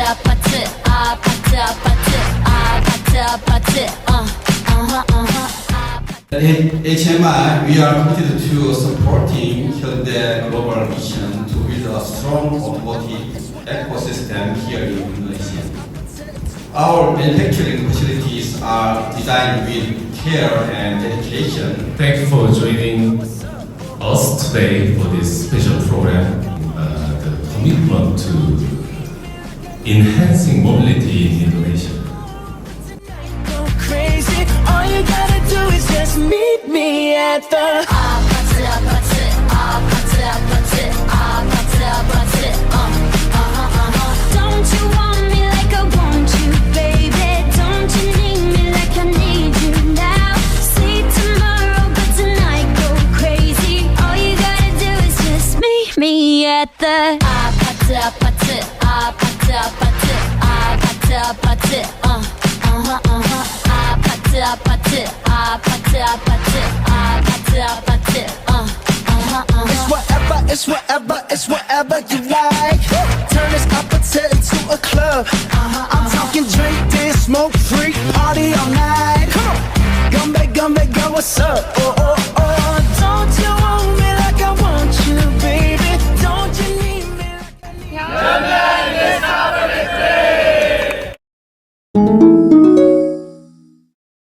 At HMMI, we are committed to supporting Hyundai global mission to build a strong automotive ecosystem here in Indonesia. Our manufacturing facilities are designed with care and dedication. Thank you for joining us today for this special program. The commitment to enhancing mobility in Indonesia. Go crazy, all you gotta do is just meet me at the Don't you want me like I want you, baby? Don't you need me like I need you now? See tomorrow, but tonight go crazy. All you gotta do is just meet me at the It's whatever, it's whatever you like. Turn this appetite into a club. I'm talking drink this, smoke free, party all night. Come on, gumbe, gumbe, go, what's up? Oh, oh,